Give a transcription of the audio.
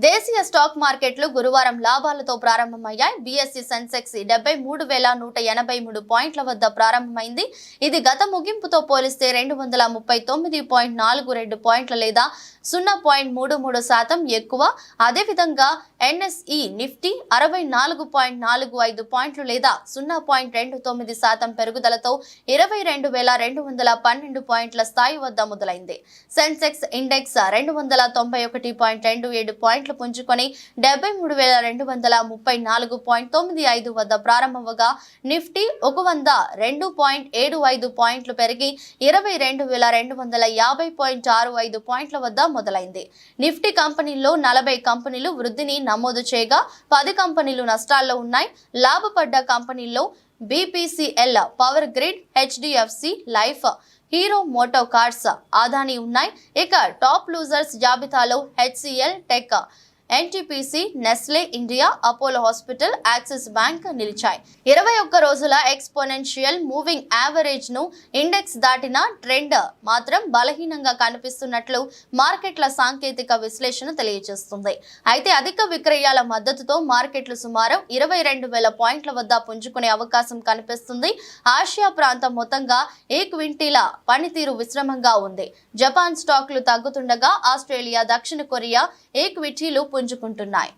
దేశీయ స్టాక్ మార్కెట్లు గురువారం లాభాలతో ప్రారంభమయ్యాయి. బీఎస్ఈ సెన్సెక్స్ 73,183 పాయింట్ల వద్ద ప్రారంభమైంది. ఇది గత ముగింపుతో పోలిస్తే 239.42 పాయింట్ల లేదా 0.33% ఎక్కువ. అదేవిధంగా ఎన్ఎస్ఈ నిఫ్టీ 64.45 పాయింట్లు లేదా 0.29% పెరుగుదలతో 22,212 పాయింట్ల స్థాయి వద్ద మొదలైంది. సెన్సెక్స్ ఇండెక్స్ 291.27 పాయింట్లు పుంజుకొని 73,234.95 వద్ద ప్రారంభమవగా నిఫ్టీ 102.75 పాయింట్లు పెరిగి 22,250.65 పాయింట్ల వద్ద మొదలైంది. నిఫ్టీ కంపెనీల్లో 40 కంపెనీలు వృద్ధిని నమోదు చేయగా 10 కంపెనీలు నష్టాల్లో ఉన్నాయి. లాభపడ్డ కంపెనీల్లో BPCL, Power Grid, HDFC Life, Hero MotoCorp, Adani ఉన్నాయి. ఇక టాప్ లూజర్స్ జాబితాలో HCL Tech, NTPC, Nestle India, Apollo Hospital, Axis Bank నిలిచాయి. 21 రోజుల ఎక్స్పోనెన్షియల్ మూవింగ్ యావరేజ్ ను ఇండెక్స్ దాటిన ట్రెండ్ మాత్రం బలహీనంగా కనిపిస్తున్నట్లు మార్కెట్ల సాంకేతిక విశ్లేషణ తెలియజేస్తుంది. అయితే అధిక విక్రయాల మద్దతుతో మార్కెట్లు సుమారు 22,000 పాయింట్ల వద్ద పుంజుకునే అవకాశం కనిపిస్తుంది. ఆసియా ప్రాంతం మొత్తంగా ఈక్విటీల పనితీరు విశ్రమంగా ఉంది. జపాన్ స్టాక్లు తగ్గుతుండగా ఆస్ట్రేలియా, దక్షిణ కొరియా ఈక్విటీలు పుంజుకుంటున్నాయి.